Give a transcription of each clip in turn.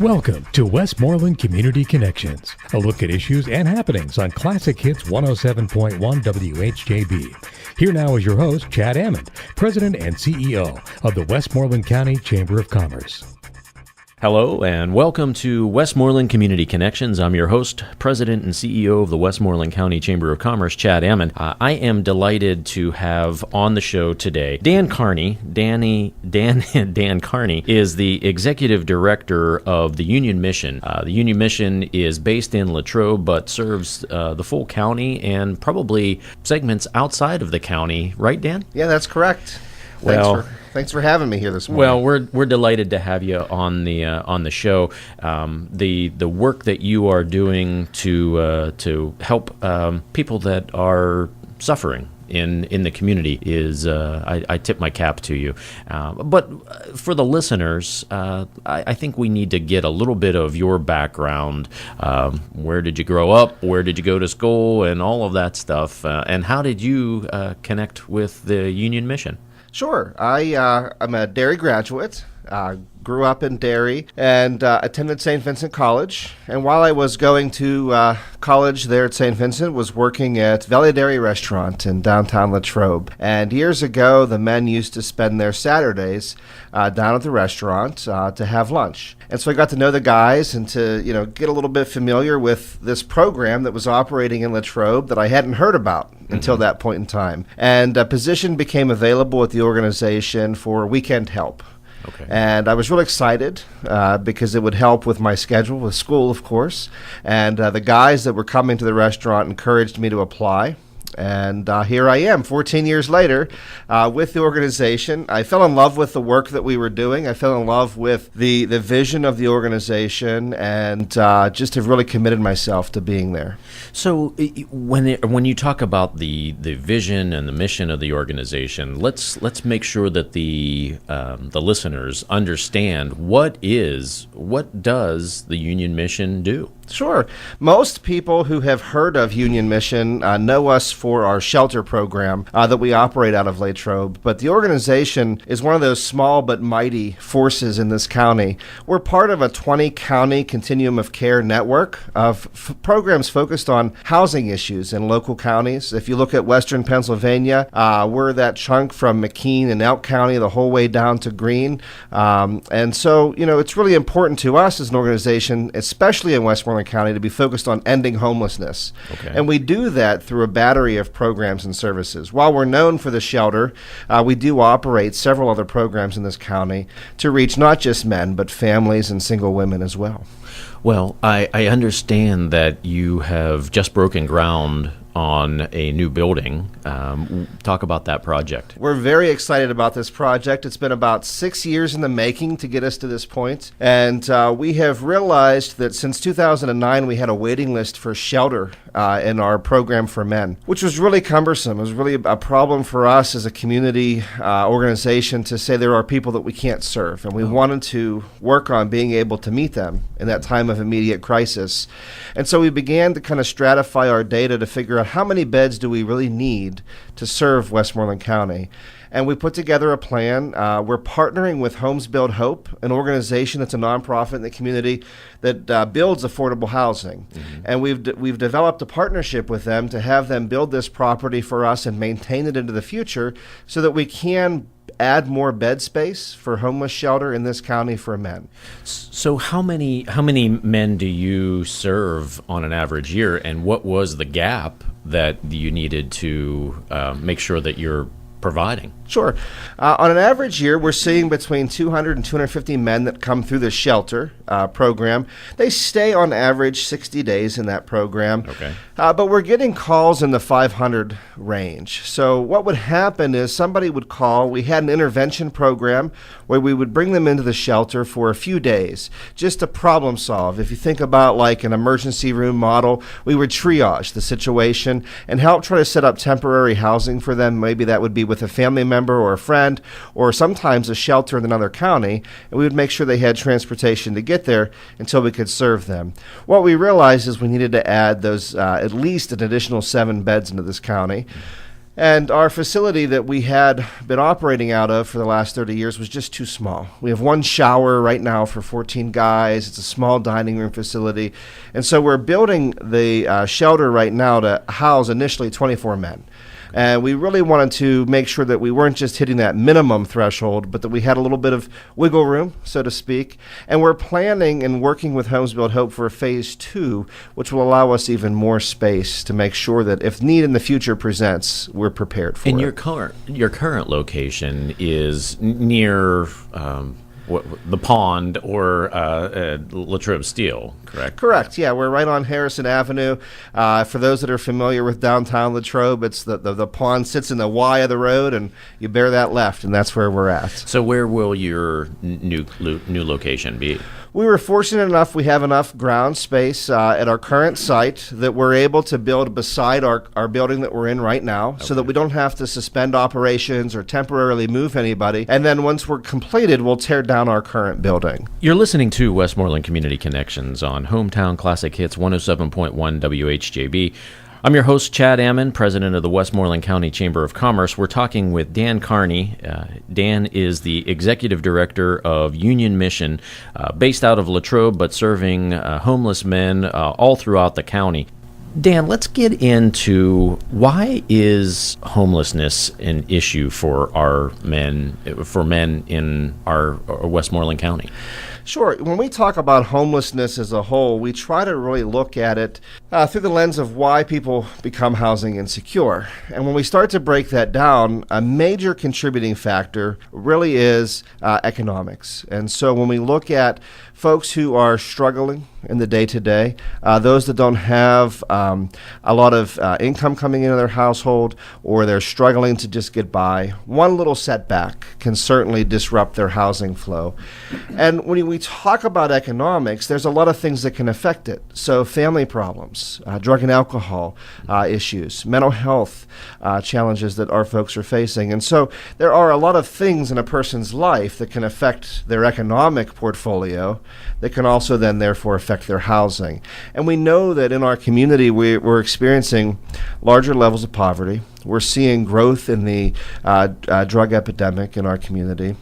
Welcome to Westmoreland Community Connections, a look at issues and happenings on Classic Hits 107.1 WHJB. Here now is your host, Chad Amond, President and CEO of the Westmoreland County Chamber of Commerce. Hello and welcome to Westmoreland Community Connections. I'm your host, President and CEO of the Westmoreland County Chamber of Commerce, Chad Amond. I am delighted to have on the show today Dan Carney. Dan Carney is the Executive Director of the Union Mission. The Union Mission is based in Latrobe but serves the full county and probably segments outside of the county. Right, Dan? Yeah, that's correct. Thanks for having me here this morning. Well, we're delighted to have you on the show. The work that you are doing to help people that are suffering in the community is I tip my cap to you. But for the listeners, I think we need to get a little bit of your background. Where did you grow up? Where did you go to school? And all of that stuff. And how did you connect with the Union Mission? Sure. I'm a Derry graduate. Grew up in Derry and attended St. Vincent College. And while I was going to college there at St. Vincent, was working at Valley Dairy Restaurant in downtown Latrobe. And years ago, the men used to spend their Saturdays down at the restaurant to have lunch. And so I got to know the guys and to get a little bit familiar with this program that was operating in Latrobe that I hadn't heard about until that point in time. And a position became available at the organization for weekend help. Okay. And I was really excited because it would help with my schedule, with school, of course. And the guys that were coming to the restaurant encouraged me to apply. And here I am, 14 years later, with the organization. I fell in love with the work that we were doing. I fell in love with the vision of the organization and just have really committed myself to being there. So when you talk about the vision and the mission of the organization, let's make sure that the listeners understand what does the Union Mission do? Sure. Most people who have heard of Union Mission know us for our shelter program that we operate out of Latrobe, but the organization is one of those small but mighty forces in this county. We're part of a 20-county continuum of care network of programs focused on housing issues in local counties. If you look at western Pennsylvania, we're that chunk from McKean and Elk County the whole way down to Greene. And so, it's really important to us as an organization, especially in Westmoreland County, to be focused on ending homelessness. Okay. And we do that through a battery of programs and services. While we're known for the shelter, we do operate several other programs in this county to reach not just men, but families and single women as well. Well, I understand that you have just broken ground on a new building. Talk about that project. We're very excited about this project. It's been about 6 years in the making to get us to this point. And we have realized that since 2009, we had a waiting list for shelter in our program for men, which was really cumbersome. It was really a problem for us as a community organization to say there are people that we can't serve. And we wanted to work on being able to meet them in that time of immediate crisis. And so we began to kind of stratify our data to figure out how many beds do we really need to serve Westmoreland County. And we put together a plan. We're partnering with Homes Build Hope, an organization that's a nonprofit in the community that builds affordable housing. Mm-hmm. And we've developed a partnership with them to have them build this property for us and maintain it into the future so that we can add more bed space for homeless shelter in this county for men. So how many men do you serve on an average year, and what was the gap that you needed to make sure that you're providing? Sure. On an average year, we're seeing between 200 and 250 men that come through the shelter program. They stay on average 60 days in that program. Okay. But we're getting calls in the 500 range. So what would happen is somebody would call. We had an intervention program where we would bring them into the shelter for a few days just to problem solve. If you think about like an emergency room model, we would triage the situation and help try to set up temporary housing for them. Maybe that would be with a family member or a friend, or sometimes a shelter in another county, and we would make sure they had transportation to get there until we could serve them. What we realized is we needed to add those at least an additional 7 beds into this county. And our facility that we had been operating out of for the last 30 years was just too small. We have one shower right now for 14 guys. It's a small dining room facility. And so we're building the shelter right now to house initially 24 men. And we really wanted to make sure that we weren't just hitting that minimum threshold, but that we had a little bit of wiggle room, so to speak. And we're planning and working with Homes Build Hope for phase 2, which will allow us even more space to make sure that if need in the future presents, we're prepared for and it. And your current location is near the pond or Latrobe Steel, correct? Correct. Yeah, we're right on Harrison Avenue. For those that are familiar with downtown Latrobe, it's the pond sits in the Y of the road, and you bear that left, and that's where we're at. So where will your new location be? We were fortunate enough, we have enough ground space at our current site that we're able to build beside our building that we're in right now, so that we don't have to suspend operations or temporarily move anybody. And then once we're completed, we'll tear down our current building. You're listening to Westmoreland Community Connections on Hometown Classic Hits 107.1 WHJB. I'm your host, Chad Amond, president of the Westmoreland County Chamber of Commerce. We're talking with Dan Carney. Dan is the executive director of Union Mission, based out of Latrobe, but serving homeless men all throughout the county. Dan, let's get into why is homelessness an issue for men in our Westmoreland County? Sure. When we talk about homelessness as a whole, we try to really look at it through the lens of why people become housing insecure. And when we start to break that down, a major contributing factor really is economics. And so when we look at folks who are struggling in the day-to-day, those that don't have a lot of income coming into their household, or they're struggling to just get by, one little setback can certainly disrupt their housing flow. And when we talk about economics, there's a lot of things that can affect it. So family problems, drug and alcohol issues, mental health challenges that our folks are facing. And so there are a lot of things in a person's life that can affect their economic portfolio that can also then therefore affect their housing. And we know that in our community we're experiencing larger levels of poverty. We're seeing growth in the drug epidemic in our community.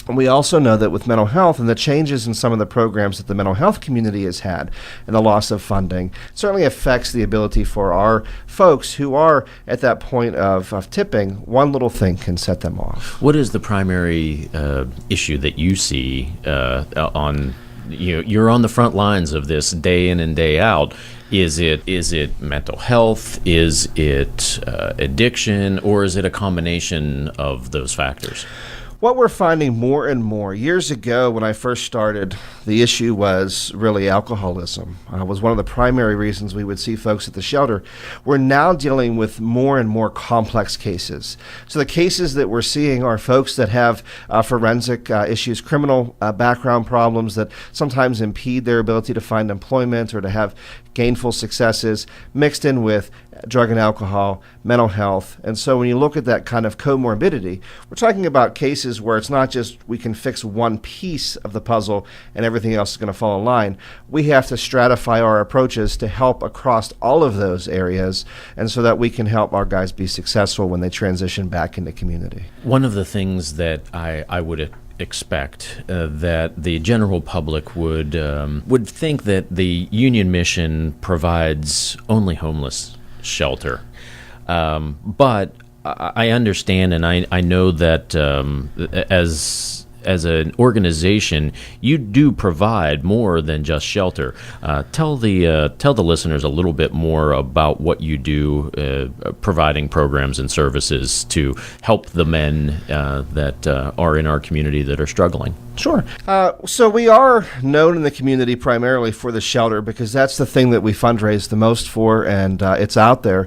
And we also know that with mental health and the changes in some of the programs that the mental health community has had and the loss of funding certainly affects the ability for our folks who are at that point of tipping. One little thing can set them off. What is the primary issue that you see you're on the front lines of this day in and day out? Is it mental health? Is it addiction? Or is it a combination of those factors? What we're finding more and more, years ago when I first started, the issue was really alcoholism. Was one of the primary reasons we would see folks at the shelter. We're now dealing with more and more complex cases. So the cases that we're seeing are folks that have forensic issues, criminal background problems that sometimes impede their ability to find employment or to have gainful successes, mixed in with drug and alcohol, mental health. And so when you look at that kind of comorbidity, we're talking about cases where it's not just we can fix one piece of the puzzle and everything else is going to fall in line. We have to stratify our approaches to help across all of those areas, and so that we can help our guys be successful when they transition back into community. One of the things that I would expect that the general public would think that the Union Mission provides only homeless shelter, but I understand, and I know that as an organization, you do provide more than just shelter. Tell the listeners a little bit more about what you do, providing programs and services to help the men that are in our community that are struggling. Sure. So we are known in the community primarily for the shelter because that's the thing that we fundraise the most for, and it's out there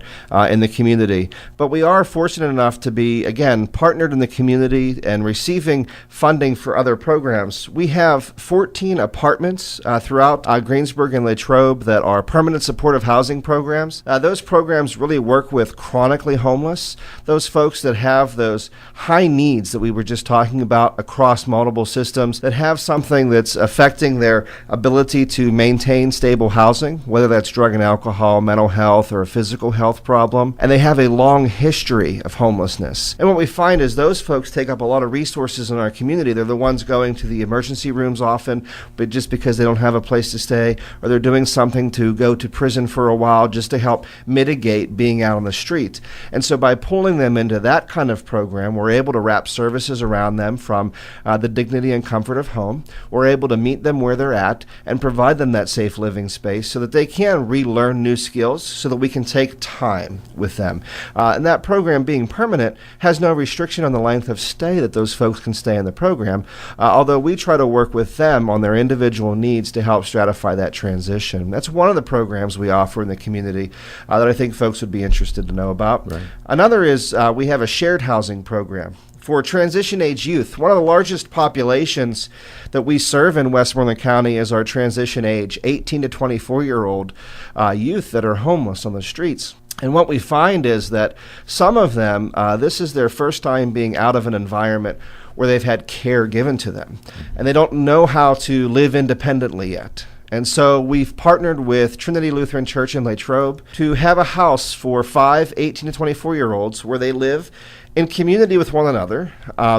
in the community. But we are fortunate enough to be, again, partnered in the community and receiving funding for other programs. We have 14 apartments throughout Greensburg and Latrobe that are permanent supportive housing programs. Those programs really work with chronically homeless, those folks that have those high needs that we were just talking about across multiple systems. symptoms that have something that's affecting their ability to maintain stable housing, whether that's drug and alcohol, mental health, or a physical health problem, and they have a long history of homelessness. And what we find is those folks take up a lot of resources in our community. They're the ones going to the emergency rooms often, but just because they don't have a place to stay, or they're doing something to go to prison for a while just to help mitigate being out on the street. And so by pulling them into that kind of program, we're able to wrap services around them from the dignity and comfort of home. We're able to meet them where they're at and provide them that safe living space so that they can relearn new skills so that we can take time with them. And that program being permanent has no restriction on the length of stay that those folks can stay in the program, although we try to work with them on their individual needs to help stratify that transition. That's one of the programs we offer in the community that I think folks would be interested to know about. Right. Another is we have a shared housing program for transition age youth. One of the largest populations that we serve in Westmoreland County is our transition age 18 to 24-year-old youth that are homeless on the streets. And what we find is that some of them, this is their first time being out of an environment where they've had care given to them, and they don't know how to live independently yet. And so we've partnered with Trinity Lutheran Church in Latrobe to have a house for 5 18 to 24-year-olds where they live in community with one another.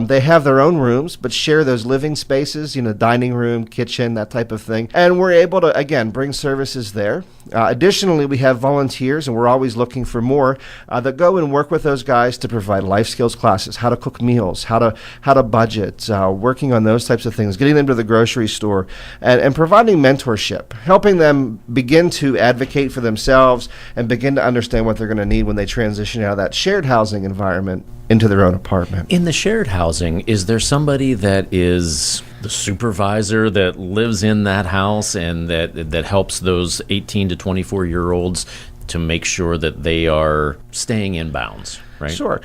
They have their own rooms, but share those living spaces, dining room, kitchen, that type of thing. And we're able to, again, bring services there. Additionally, we have volunteers, and we're always looking for more, that go and work with those guys to provide life skills classes, how to cook meals, how to budget, working on those types of things, getting them to the grocery store, and providing mentorship, helping them begin to advocate for themselves and begin to understand what they're going to need when they transition out of that shared housing environment into their own apartment. In the shared housing, is there somebody that is the supervisor that lives in that house and that helps those 18 to 24-year-olds to make sure that they are staying in bounds? Right? Sure.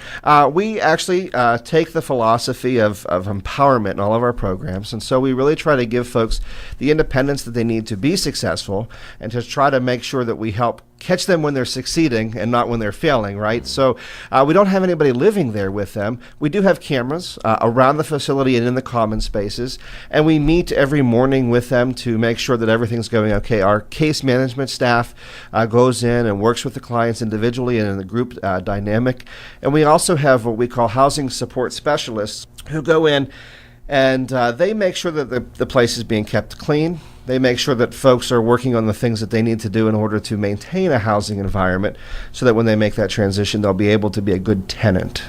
We actually take the philosophy of empowerment in all of our programs, and so we really try to give folks the independence that they need to be successful and to try to make sure that we help catch them when they're succeeding and not when they're failing, right? So we don't have anybody living there with them. We do have cameras around the facility and in the common spaces, and we meet every morning with them to make sure that everything's going okay. Our case management staff goes in and works with the clients individually and in the group dynamic. And we also have what we call housing support specialists who go in and they make sure that the place is being kept clean. They make sure that folks are working on the things that they need to do in order to maintain a housing environment so that when they make that transition, they'll be able to be a good tenant.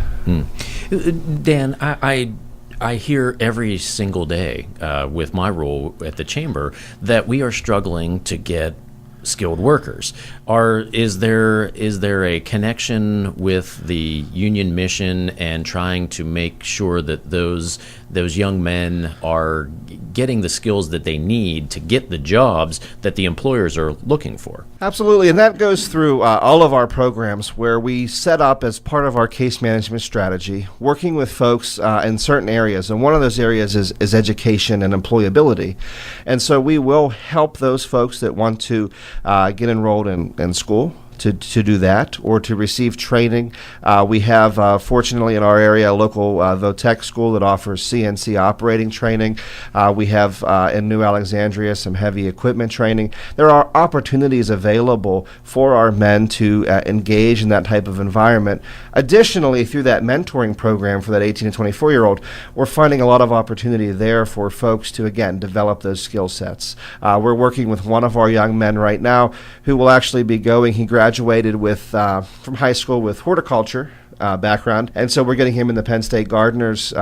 Dan, I hear every single day with my role at the chamber that we are struggling to get skilled workers. Is there a connection with the union mission and trying to make sure that those young men are getting the skills that they need to get the jobs that the employers are looking for? Absolutely, and that goes through all of our programs where we set up as part of our case management strategy, working with folks in certain areas, and one of those areas is education and employability. And so we will help those folks that want to get enrolled in school to do that or to receive training. We have, fortunately in our area, a local VOTEC school that offers CNC operating training. We have in New Alexandria some heavy equipment training. There are opportunities available for our men to engage in that type of environment. Additionally, through that mentoring program for that 18 to 24-year-old, we're finding a lot of opportunity there for folks to, again, develop those skill sets. We're working with one of our young men right now who will actually be going, he graduated with from high school with horticulture background, and so we're getting him in the Penn State Gardeners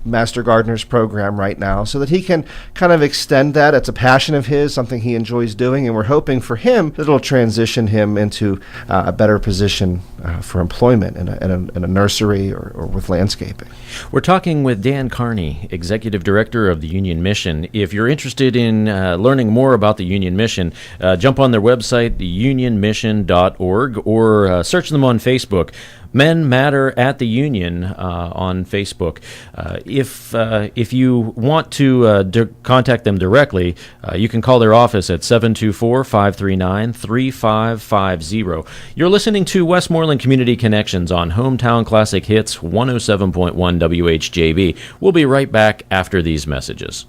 Master Gardeners program right now so that he can kind of extend that. It's a passion of his, something he enjoys doing, and we're hoping for him that it'll transition him into a better position for employment in a nursery or with landscaping. We're talking with Dan Carney, Executive Director of the Union Mission. If you're interested in learning more about the Union Mission, jump on their website, unionmission.org, or search them on Facebook. Men Matter at the Union on Facebook. If you want to contact them directly, you can call their office at 724-539-3550. You're listening to Westmoreland Community Connections on Hometown Classic Hits 107.1 WHJB. We'll be right back after these messages.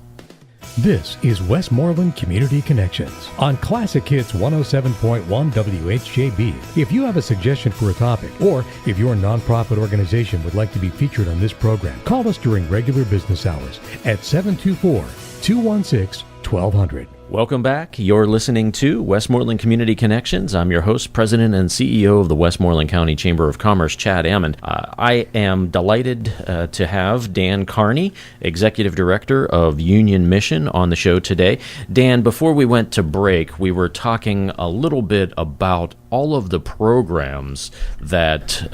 This is Westmoreland Community Connections on Classic Hits 107.1 WHJB. If you have a suggestion for a topic, or if your nonprofit organization would like to be featured on this program, call us during regular business hours at 724-216-1200. Welcome back. You're listening to Westmoreland Community Connections. I'm your host, President and CEO of the Westmoreland County Chamber of Commerce, Chad Amond. I am delighted to have Dan Carney, Executive Director of Union Mission, on the show today. Dan, before we went to break, we were talking a little bit about all of the programs that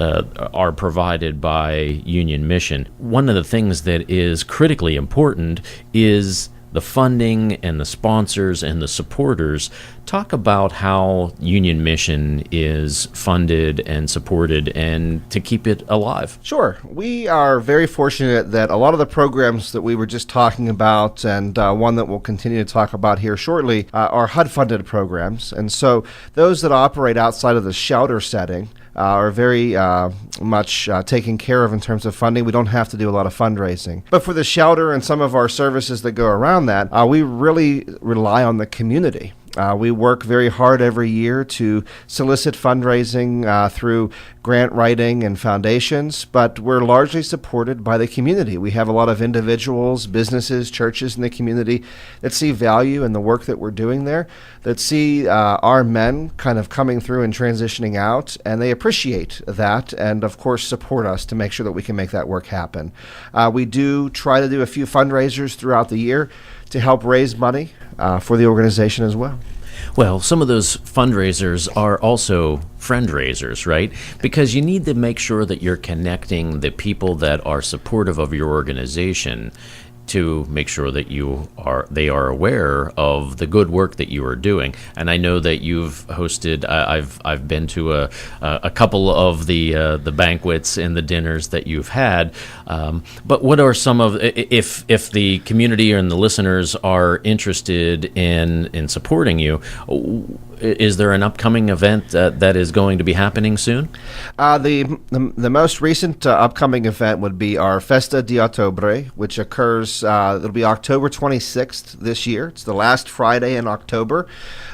are provided by Union Mission. One of the things that is critically important is the funding and the sponsors and the supporters. Talk about how Union Mission is funded and supported and to keep it alive. Sure. We are very fortunate that a lot of the programs that we were just talking about, and one that we'll continue to talk about here shortly, are HUD-funded programs. And so those that operate outside of the shelter setting are very much taken care of in terms of funding. We don't have to do a lot of fundraising. But for the shelter and some of our services that go around that, we really rely on the community. We work very hard every year to solicit fundraising through grant writing and foundations, but we're largely supported by the community. We have a lot of individuals, businesses, churches in the community that see value in the work that we're doing there, that see our men kind of coming through and transitioning out, and they appreciate that and, of course, support us to make sure that we can make that work happen. We do try to do a few fundraisers throughout the year to help raise money for the organization as well. Well, some of those fundraisers are also friend raisers, right? Because you need to make sure that you're connecting the people that are supportive of your organization to make sure that they are aware of the good work that you are doing. And I know that you've hosted. I've been to a couple of the banquets and the dinners that you've had. But what are some of, if the community and the listeners are interested in supporting you, is there an upcoming event that is going to be happening soon? The most recent upcoming event would be our Festa de Octubre, which occurs, it'll be October 26th this year. It's the last Friday in October.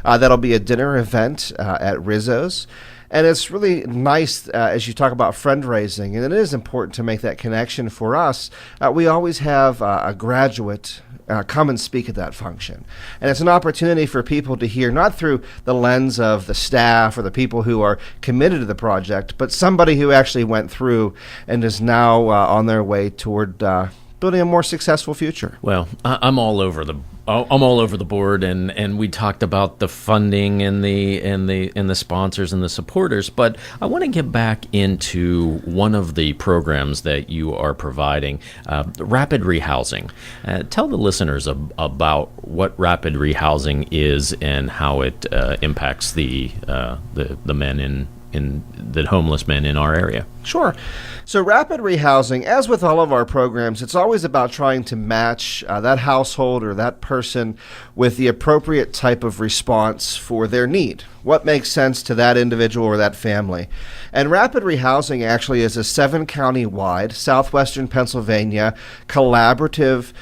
That'll be a dinner event at Rizzo's. And it's really nice as you talk about fundraising, and it is important to make that connection for us. We always have a graduate come and speak at that function. And it's an opportunity for people to hear, not through the lens of the staff or the people who are committed to the project, but somebody who actually went through and is now on their way toward building a more successful future. Well, I'm all over the board, and we talked about the funding and the sponsors and the supporters, but I want to get back into one of the programs that you are providing, rapid rehousing. Tell the listeners about what rapid rehousing is and how it impacts the men in the homeless men in our area. Sure. So rapid rehousing, as with all of our programs, it's always about trying to match that household or that person with the appropriate type of response for their need. What makes sense to that individual or that family? And rapid rehousing actually is a 7-county-wide southwestern Pennsylvania collaborative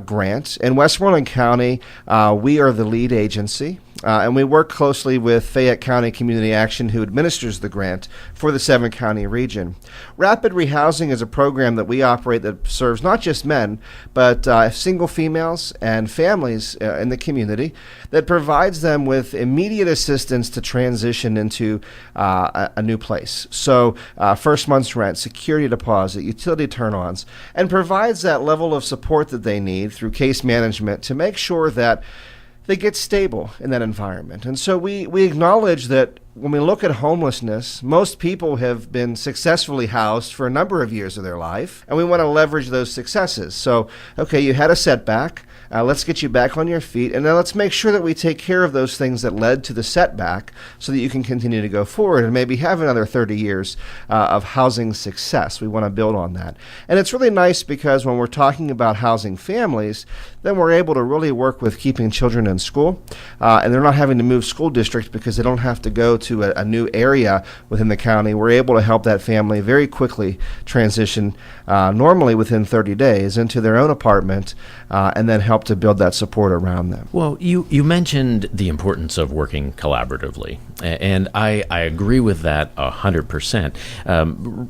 grant. In Westmoreland County, we are the lead agency. And we work closely with Fayette County Community Action, who administers the grant for the 7-county region. Rapid rehousing is a program that we operate that serves not just men, but single females and families in the community, that provides them with immediate assistance to transition into a new place. So first month's rent, security deposit, utility turn-ons, and provides that level of support that they need through case management to make sure that they get stable in that environment. And so we acknowledge that when we look at homelessness, most people have been successfully housed for a number of years of their life, and we want to leverage those successes. So, okay, you had a setback. Let's get you back on your feet, and now let's make sure that we take care of those things that led to the setback so that you can continue to go forward and maybe have another 30 years of housing success. We want to build on that. And it's really nice because when we're talking about housing families, then we're able to really work with keeping children in school, and they're not having to move school districts because they don't have to go to a new area within the county, we're able to help that family very quickly transition, normally within 30 days, into their own apartment, and then help to build that support around them. Well, you mentioned the importance of working collaboratively, and I agree with that 100%.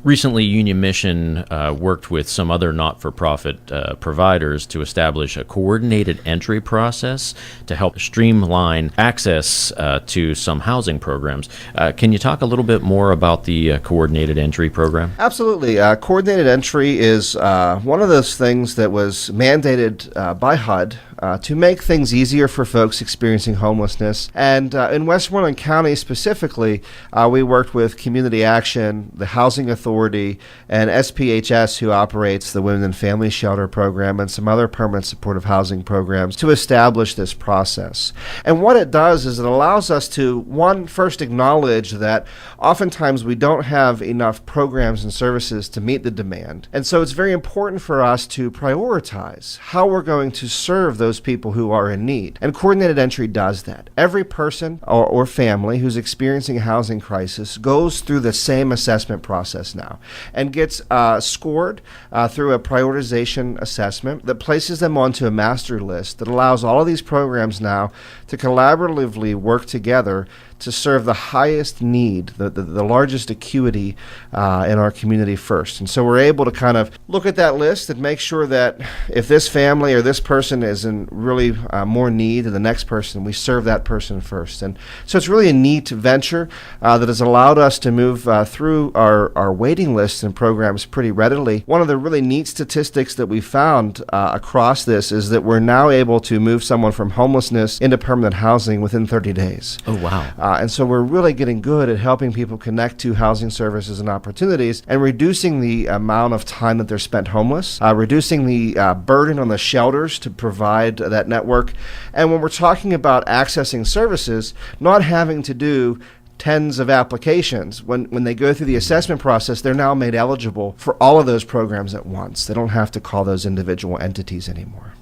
Recently, Union Mission worked with some other not-for-profit providers to establish a coordinated entry process to help streamline access to some housing programs. Can you talk a little bit more about the coordinated entry program? Absolutely. Coordinated entry is one of those things that was mandated by HUD to make things easier for folks experiencing homelessness. And in Westmoreland County specifically, we worked with Community Action, the Housing Authority, and SPHS, who operates the Women and Family Shelter Program, and some other permanent supportive housing programs to establish this process. And what it does is it allows us to, first acknowledge that oftentimes we don't have enough programs and services to meet the demand. And so it's very important for us to prioritize how we're going to serve those people who are in need. And coordinated entry does that. Every person or family who's experiencing a housing crisis goes through the same assessment process now and gets scored through a prioritization assessment that places them onto a master list that allows all of these programs now to collaboratively work together to serve the highest need, the largest acuity in our community first. And so we're able to kind of look at that list and make sure that if this family or this person is in really more need than the next person, we serve that person first. And so it's really a neat venture that has allowed us to move through our waiting lists and programs pretty readily. One of the really neat statistics that we found across this is that we're now able to move someone from homelessness into permanent housing within 30 days. Oh, wow. And so we're really getting good at helping people connect to housing services and opportunities and reducing the amount of time that they're spent homeless, reducing the burden on the shelters to provide that network. And when we're talking about accessing services, not having to do tens of applications. When they go through the assessment process, they're now made eligible for all of those programs at once. They don't have to call those individual entities anymore.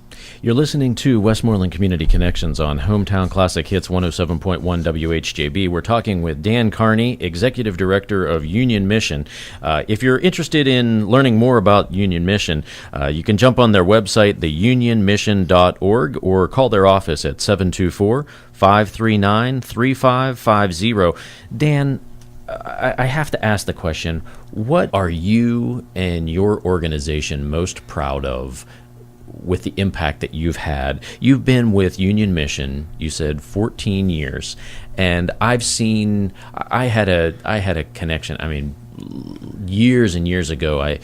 You're listening to Westmoreland Community Connections on Hometown Classic Hits 107.1 WHJB. We're talking with Dan Carney, Executive Director of Union Mission. If you're interested in learning more about Union Mission, you can jump on their website, theunionmission.org, or call their office at 724-539-3550. Dan, I have to ask the question, what are you and your organization most proud of with the impact that you've had? You've been with Union Mission, you said 14 years, and I had a connection. I mean, years and years ago,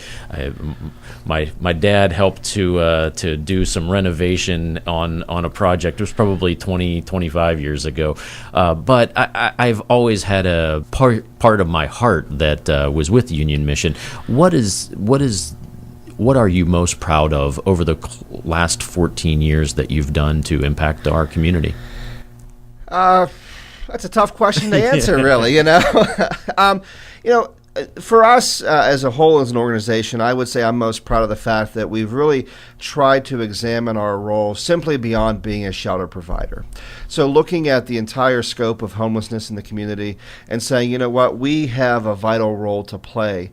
my dad helped to do some renovation on a project. It was probably 25 years ago, but I've always had a part of my heart that was with Union Mission. What are you most proud of over the last 14 years that you've done to impact our community? That's a tough question to answer, really. For us as a whole, as an organization, I would say I'm most proud of the fact that we've really tried to examine our role simply beyond being a shelter provider. So looking at the entire scope of homelessness in the community and saying, you know what, we have a vital role to play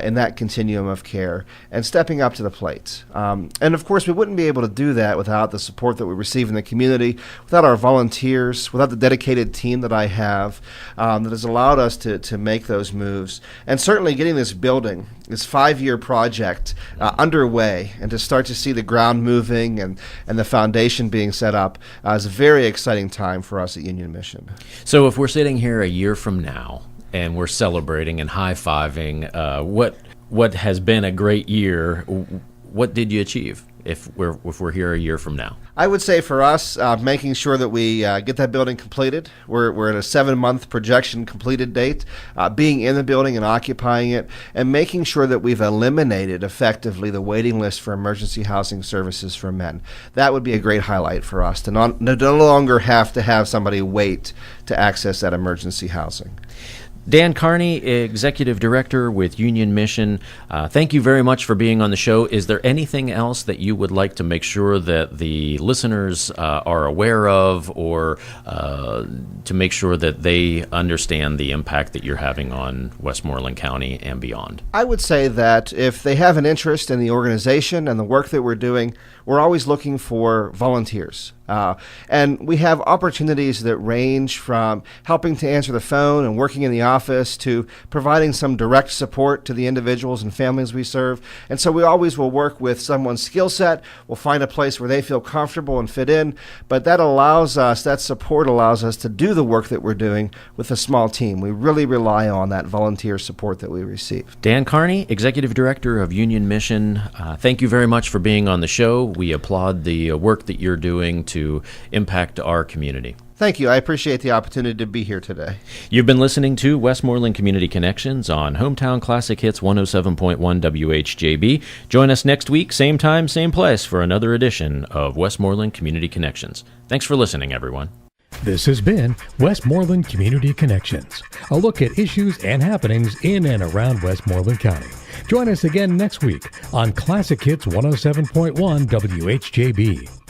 in that continuum of care and stepping up to the plate. And of course, we wouldn't be able to do that without the support that we receive in the community, without our volunteers, without the dedicated team that I have that has allowed us to make those moves. And certainly getting this building, this 5-year project underway, and to start to see the ground moving and the foundation being set up is a very exciting time for us at Union Mission. So if we're sitting here a year from now, and we're celebrating and high-fiving what has been a great year, what did you achieve if we're here a year from now? I would say for us, making sure that we get that building completed. We're at a 7-month projection completed date, being in the building and occupying it, and making sure that we've eliminated effectively the waiting list for emergency housing services for men. That would be a great highlight for us, to no longer have to have somebody wait to access that emergency housing. Dan Carney, Executive Director with Union Mission, thank you very much for being on the show. Is there anything else that you would like to make sure that the listeners are aware of, or to make sure that they understand the impact that you're having on Westmoreland County and beyond? I would say that if they have an interest in the organization and the work that we're doing, we're always looking for volunteers. And we have opportunities that range from helping to answer the phone and working in the office to providing some direct support to the individuals and families we serve. And so we always will work with someone's skill set. We'll find a place where they feel comfortable and fit in. But that allows us, that support allows us to do the work that we're doing with a small team. We really rely on that volunteer support that we receive. Dan Carney, Executive Director of Union Mission, thank you very much for being on the show. We applaud the work that you're doing to impact our community. Thank you. I appreciate the opportunity to be here today. You've been listening to Westmoreland Community Connections on Hometown Classic Hits 107.1 WHJB. Join us next week, same time, same place, for another edition of Westmoreland Community Connections. Thanks for listening, everyone. This has been Westmoreland Community Connections, a look at issues and happenings in and around Westmoreland County. Join us again next week on Classic Hits 107.1 WHJB.